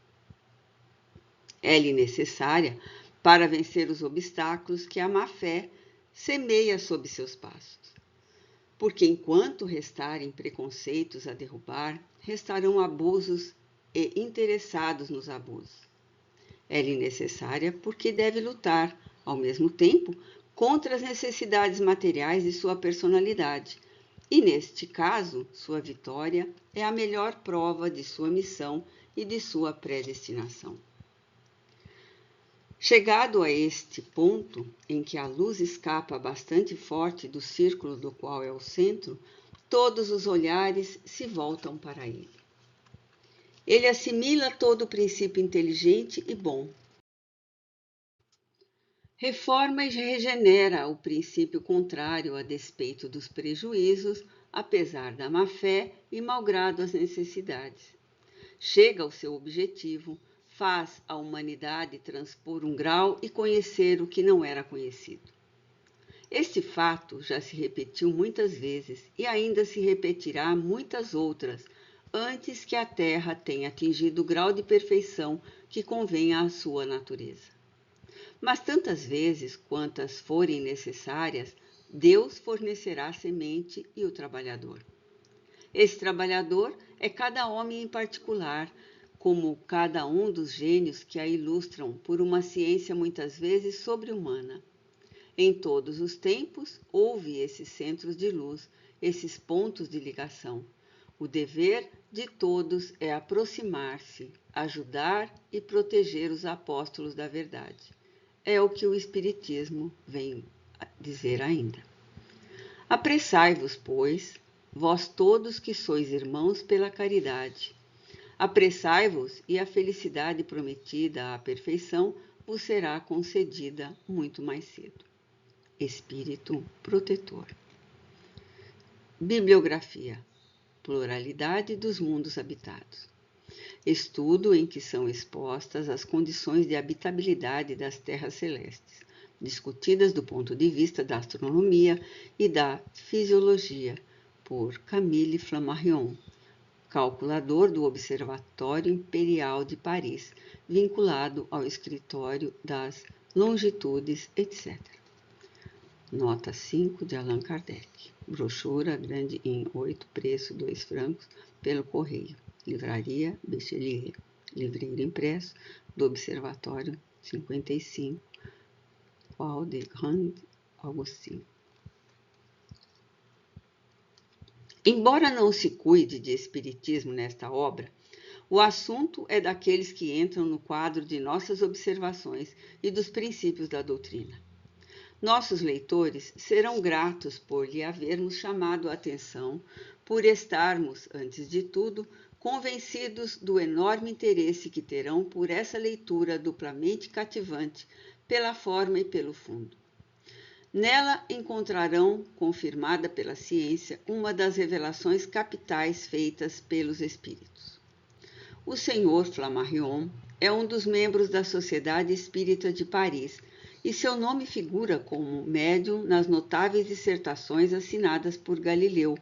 É-lhe necessária para vencer os obstáculos que a má-fé semeia sob seus passos. Porque enquanto restarem preconceitos a derrubar, restarão abusos e interessados nos abusos. É-lhe necessária porque deve lutar, ao mesmo tempo, contra as necessidades materiais de sua personalidade. E, neste caso, sua vitória é a melhor prova de sua missão e de sua predestinação. Chegado a este ponto, em que a luz escapa bastante forte do círculo do qual é o centro, todos os olhares se voltam para ele. Ele assimila todo o princípio inteligente e bom. Reforma e regenera o princípio contrário a despeito dos prejuízos, apesar da má-fé e malgrado as necessidades. Chega ao seu objetivo, faz a humanidade transpor um grau e conhecer o que não era conhecido. Este fato já se repetiu muitas vezes e ainda se repetirá muitas outras, antes que a Terra tenha atingido o grau de perfeição que convém à sua natureza. Mas tantas vezes quantas forem necessárias, Deus fornecerá a semente e o trabalhador. Esse trabalhador é cada homem em particular, como cada um dos gênios que a ilustram por uma ciência muitas vezes sobre-humana. Em todos os tempos, houve esses centros de luz, esses pontos de ligação. O dever de todos é aproximar-se, ajudar e proteger os apóstolos da verdade. É o que o Espiritismo vem dizer ainda. Apressai-vos, pois, vós todos que sois irmãos pela caridade. Apressai-vos e a felicidade prometida à perfeição vos será concedida muito mais cedo. Espírito protetor. Bibliografia: Pluralidade dos mundos habitados. Estudo em que são expostas as condições de habitabilidade das terras celestes, discutidas do ponto de vista da astronomia e da fisiologia, por Camille Flammarion, calculador do Observatório Imperial de Paris, vinculado ao escritório das longitudes, etc. Nota 5 de Allan Kardec. Brochura grande em 8, preço 2 francos, pelo correio. Livraria Bachelier. Livreiro impresso do Observatório 55, Qual de Grand Augustin. Embora não se cuide de espiritismo nesta obra, o assunto é daqueles que entram no quadro de nossas observações e dos princípios da doutrina. Nossos leitores serão gratos por lhe havermos chamado a atenção, por estarmos, antes de tudo, convencidos do enorme interesse que terão por essa leitura duplamente cativante, pela forma e pelo fundo. Nela encontrarão, confirmada pela ciência, uma das revelações capitais feitas pelos espíritos. O Sr. Flammarion é um dos membros da Sociedade Espírita de Paris e seu nome figura como médium nas notáveis dissertações assinadas por Galileu,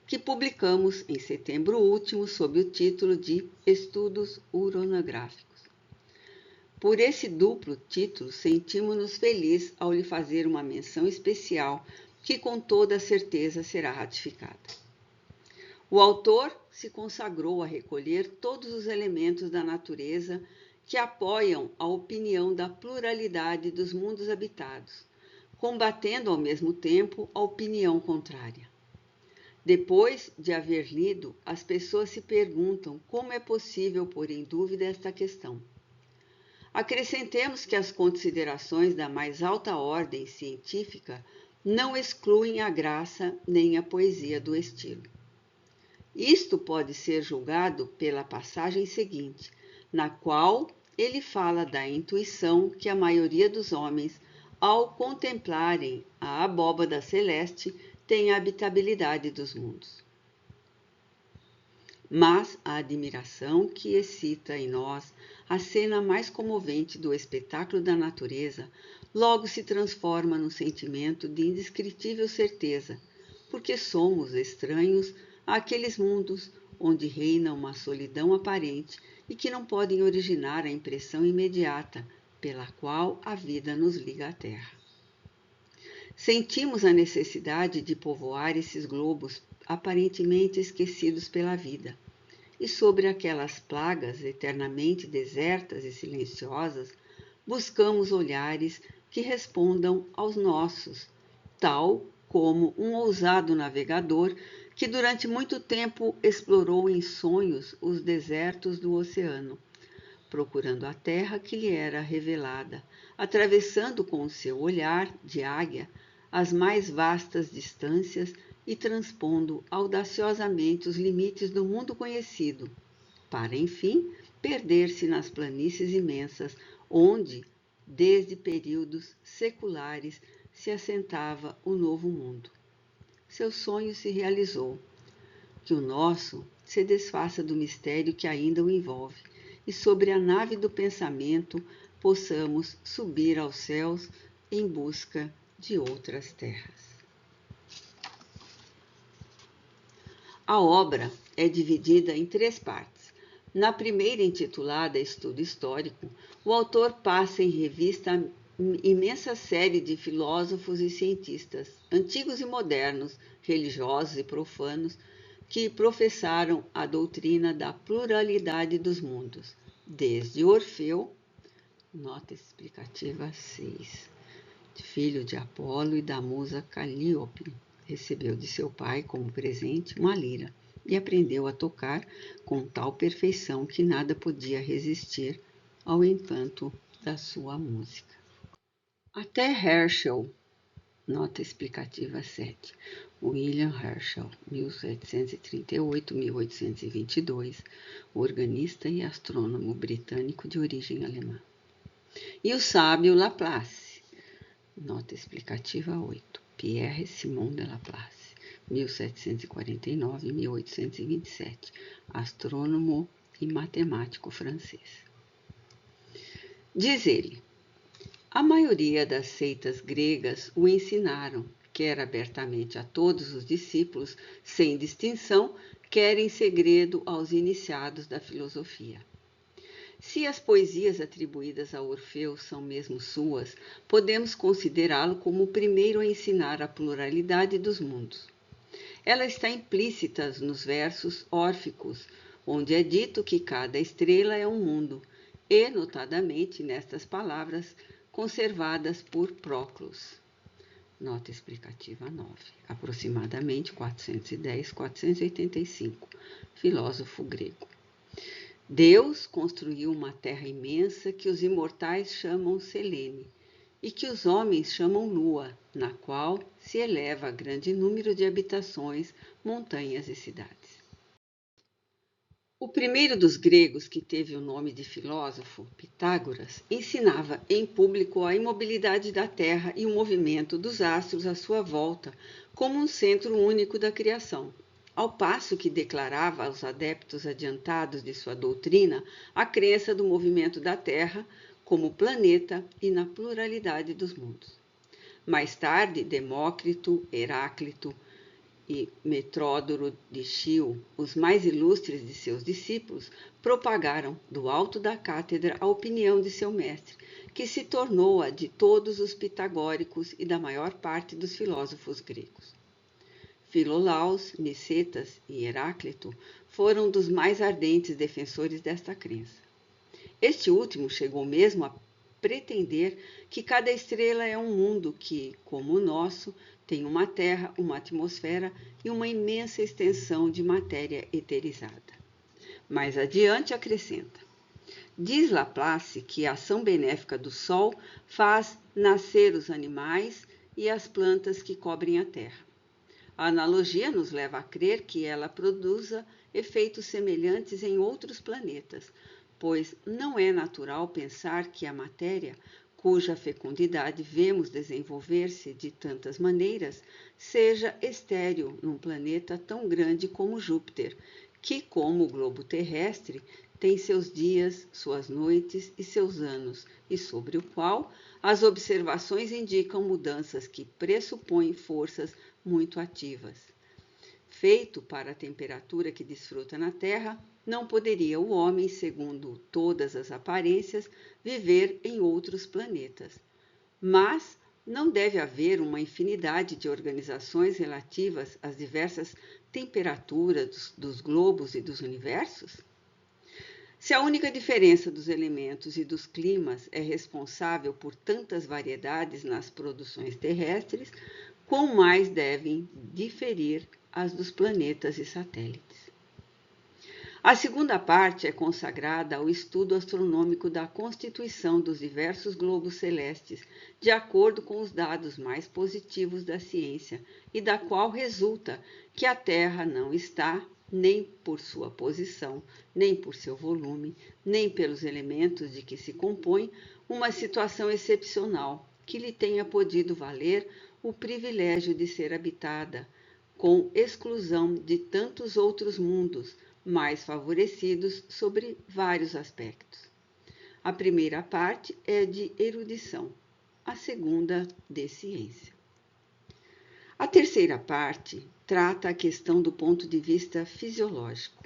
que publicamos em setembro último sob o título de Estudos Uranográficos. Por esse duplo título, sentimos-nos felizes ao lhe fazer uma menção especial que com toda certeza será ratificada. O autor se consagrou a recolher todos os elementos da natureza que apoiam a opinião da pluralidade dos mundos habitados, combatendo ao mesmo tempo a opinião contrária. Depois de haver lido, as pessoas se perguntam como é possível pôr em dúvida esta questão. Acrescentemos que as considerações da mais alta ordem científica não excluem a graça nem a poesia do estilo. Isto pode ser julgado pela passagem seguinte, na qual ele fala da intuição que a maioria dos homens, ao contemplarem a abóbada celeste, tem a habitabilidade dos mundos. Mas a admiração que excita em nós a cena mais comovente do espetáculo da natureza logo se transforma num sentimento de indescritível certeza, porque somos estranhos àqueles mundos onde reina uma solidão aparente e que não podem originar a impressão imediata pela qual a vida nos liga à Terra. Sentimos a necessidade de povoar esses globos aparentemente esquecidos pela vida, e sobre aquelas plagas eternamente desertas e silenciosas, buscamos olhares que respondam aos nossos, tal como um ousado navegador que durante muito tempo explorou em sonhos os desertos do oceano, procurando a terra que lhe era revelada, atravessando com o seu olhar de águia as mais vastas distâncias e transpondo audaciosamente os limites do mundo conhecido, para, enfim, perder-se nas planícies imensas, onde, desde períodos seculares, se assentava o novo mundo. Seu sonho se realizou. Que o nosso se desfaça do mistério que ainda o envolve, e sobre a nave do pensamento possamos subir aos céus em busca de outras terras. A obra é dividida em 3 partes. Na primeira, intitulada Estudo Histórico, o autor passa em revista a imensa série de filósofos e cientistas, antigos e modernos, religiosos e profanos, que professaram a doutrina da pluralidade dos mundos, desde Orfeu, nota explicativa 6, filho de Apolo e da musa Calíope, recebeu de seu pai como presente uma lira e aprendeu a tocar com tal perfeição que nada podia resistir ao encanto da sua música. Até Herschel, nota explicativa 7, William Herschel, 1738-1822, organista e astrônomo britânico de origem alemã. E o sábio Laplace, nota explicativa 8, Pierre Simon de Laplace, 1749-1827, astrônomo e matemático francês. Diz ele: a maioria das seitas gregas o ensinaram, quer abertamente a todos os discípulos, sem distinção, quer em segredo aos iniciados da filosofia. Se as poesias atribuídas a Orfeu são mesmo suas, podemos considerá-lo como o primeiro a ensinar a pluralidade dos mundos. Ela está implícita nos versos órficos, onde é dito que cada estrela é um mundo, e, notadamente, nestas palavras, conservadas por Proclus. Nota explicativa 9, aproximadamente 410-485, filósofo grego. Deus construiu uma terra imensa que os imortais chamam Selene e que os homens chamam Lua, na qual se eleva grande número de habitações, montanhas e cidades. O primeiro dos gregos que teve o nome de filósofo, Pitágoras, ensinava em público a imobilidade da Terra e o movimento dos astros à sua volta como um centro único da criação, ao passo que declarava aos adeptos adiantados de sua doutrina a crença do movimento da Terra como planeta e na pluralidade dos mundos. Mais tarde, Demócrito, Heráclito e Metródoro de Chio, os mais ilustres de seus discípulos, propagaram do alto da cátedra a opinião de seu mestre, que se tornou a de todos os pitagóricos e da maior parte dos filósofos gregos. Filolaus, Nicetas e Heráclito foram dos mais ardentes defensores desta crença. Este último chegou mesmo a pretender que cada estrela é um mundo que, como o nosso, tem uma terra, uma atmosfera e uma imensa extensão de matéria eterizada. Mais adiante acrescenta: diz Laplace que a ação benéfica do Sol faz nascer os animais e as plantas que cobrem a Terra. A analogia nos leva a crer que ela produza efeitos semelhantes em outros planetas, pois não é natural pensar que a matéria, cuja fecundidade vemos desenvolver-se de tantas maneiras, seja estéril num planeta tão grande como Júpiter, que, como o globo terrestre, tem seus dias, suas noites e seus anos, e sobre o qual as observações indicam mudanças que pressupõem forças muito ativas. Feito para a temperatura que desfruta na Terra, não poderia o homem, segundo todas as aparências, viver em outros planetas. Mas não deve haver uma infinidade de organizações relativas às diversas temperaturas dos globos e dos universos? Se a única diferença dos elementos e dos climas é responsável por tantas variedades nas produções terrestres, quão mais devem diferir as dos planetas e satélites? A segunda parte é consagrada ao estudo astronômico da constituição dos diversos globos celestes, de acordo com os dados mais positivos da ciência, e da qual resulta que a Terra não está, nem por sua posição, nem por seu volume, nem pelos elementos de que se compõe, uma situação excepcional que lhe tenha podido valer o privilégio de ser habitada, com exclusão de tantos outros mundos, mais favorecidos sobre vários aspectos. A primeira parte é de erudição, a segunda de ciência. A terceira parte trata a questão do ponto de vista fisiológico,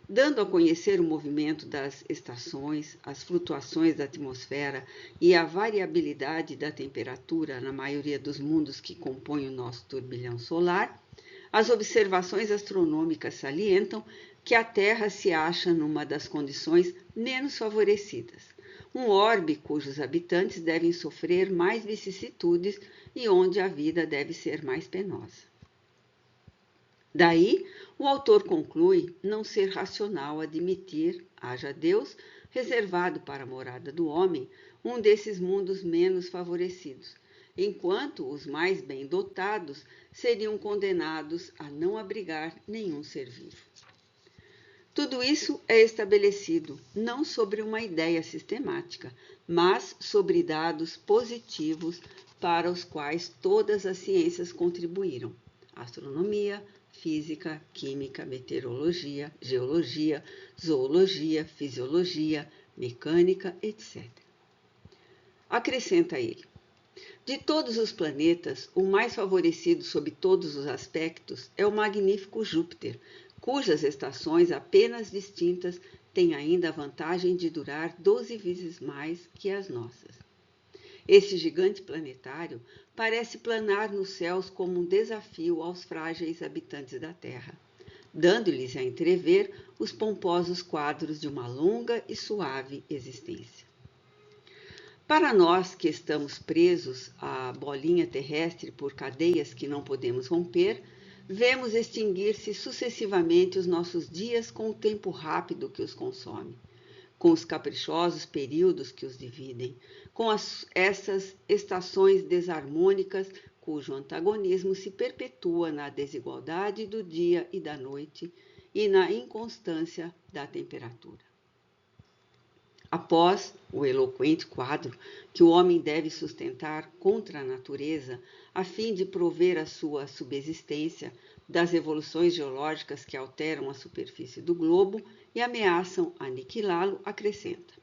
dando a conhecer o movimento das estações, as flutuações da atmosfera e a variabilidade da temperatura na maioria dos mundos que compõem o nosso turbilhão solar. As observações astronômicas salientam que a Terra se acha numa das condições menos favorecidas, um orbe cujos habitantes devem sofrer mais vicissitudes e onde a vida deve ser mais penosa. Daí, o autor conclui não ser racional admitir, haja Deus, reservado para a morada do homem, um desses mundos menos favorecidos, enquanto os mais bem dotados seriam condenados a não abrigar nenhum ser vivo. Tudo isso é estabelecido não sobre uma ideia sistemática, mas sobre dados positivos para os quais todas as ciências contribuíram: astronomia, física, química, meteorologia, geologia, zoologia, fisiologia, mecânica, etc. Acrescenta ele: de todos os planetas, o mais favorecido sob todos os aspectos é o magnífico Júpiter, cujas estações apenas distintas têm ainda a vantagem de durar 12 vezes mais que as nossas. Esse gigante planetário parece planar nos céus como um desafio aos frágeis habitantes da Terra, dando-lhes a entrever os pomposos quadros de uma longa e suave existência. Para nós que estamos presos à bolinha terrestre por cadeias que não podemos romper, vemos extinguir-se sucessivamente os nossos dias com o tempo rápido que os consome, com os caprichosos períodos que os dividem, com essas estações desarmônicas cujo antagonismo se perpetua na desigualdade do dia e da noite, e na inconstância da temperatura. Após o eloquente quadro que o homem deve sustentar contra a natureza, a fim de prover a sua subsistência das evoluções geológicas que alteram a superfície do globo e ameaçam aniquilá-lo, acrescenta: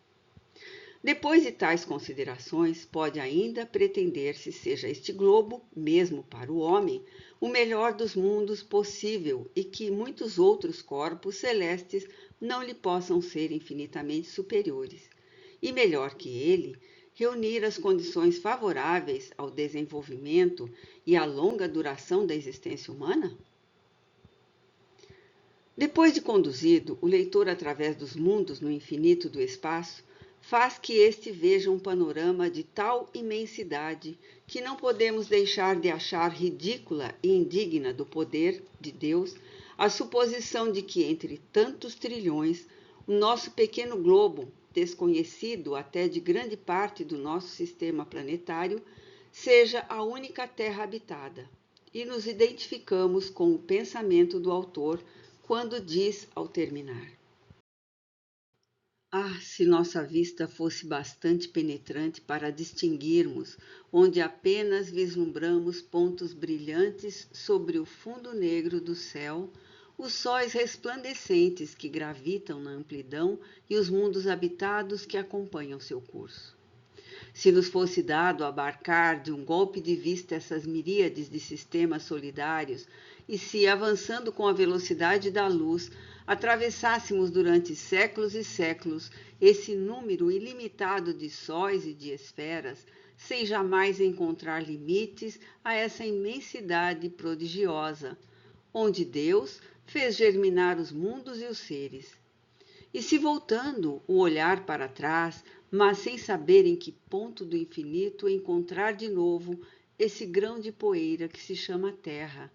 depois de tais considerações, pode ainda pretender-se seja este globo, mesmo para o homem, o melhor dos mundos possível e que muitos outros corpos celestes não lhe possam ser infinitamente superiores. E melhor que ele, reunir as condições favoráveis ao desenvolvimento e à longa duração da existência humana? Depois de conduzido o leitor através dos mundos no infinito do espaço, faz que este veja um panorama de tal imensidade que não podemos deixar de achar ridícula e indigna do poder de Deus a suposição de que entre tantos trilhões o nosso pequeno globo, desconhecido até de grande parte do nosso sistema planetário, seja a única terra habitada. E nos identificamos com o pensamento do autor quando diz ao terminar: ah, se nossa vista fosse bastante penetrante para distinguirmos onde apenas vislumbramos pontos brilhantes sobre o fundo negro do céu, os sóis resplandecentes que gravitam na amplidão e os mundos habitados que acompanham seu curso. Se nos fosse dado abarcar de um golpe de vista essas miríades de sistemas solidários e se, avançando com a velocidade da luz, atravessássemos durante séculos e séculos esse número ilimitado de sóis e de esferas, sem jamais encontrar limites a essa imensidade prodigiosa, onde Deus fez germinar os mundos e os seres. E se voltando o olhar para trás, mas sem saber em que ponto do infinito encontrar de novo esse grão de poeira que se chama Terra,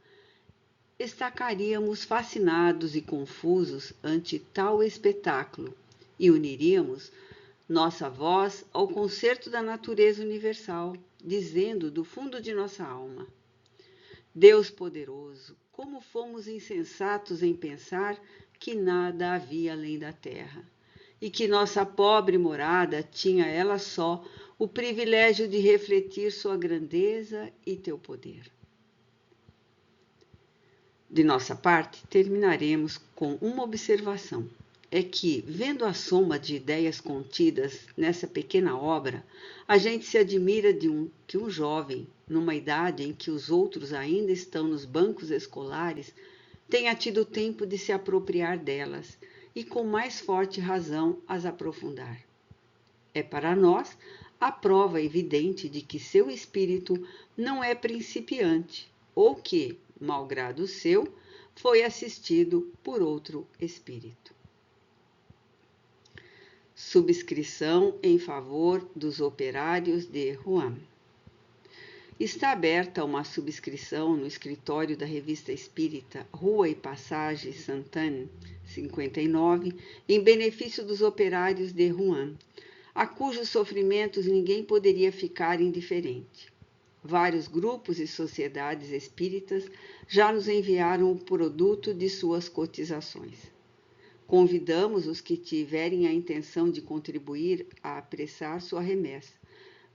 estacaríamos fascinados e confusos ante tal espetáculo e uniríamos nossa voz ao concerto da natureza universal, dizendo do fundo de nossa alma: Deus poderoso, como fomos insensatos em pensar que nada havia além da terra, e que nossa pobre morada tinha ela só o privilégio de refletir sua grandeza e teu poder. De nossa parte, terminaremos com uma observação. É que, vendo a soma de ideias contidas nessa pequena obra, a gente se admira que um jovem, numa idade em que os outros ainda estão nos bancos escolares, tenha tido tempo de se apropriar delas e com mais forte razão as aprofundar. É para nós a prova evidente de que seu espírito não é principiante, ou que, malgrado o seu, foi assistido por outro espírito. Subscrição em favor dos operários de Rouen. Está aberta uma subscrição no escritório da Revista Espírita Rua e Passagem Sainte-Anne, 59, em benefício dos operários de Rouen, a cujos sofrimentos ninguém poderia ficar indiferente. Vários grupos e sociedades espíritas já nos enviaram o produto de suas cotizações. Convidamos os que tiverem a intenção de contribuir a apressar sua remessa,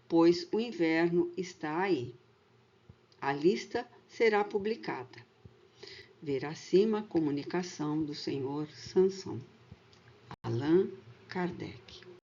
pois o inverno está aí. A lista será publicada. Ver acima a comunicação do Sr. Sanson. Allan Kardec.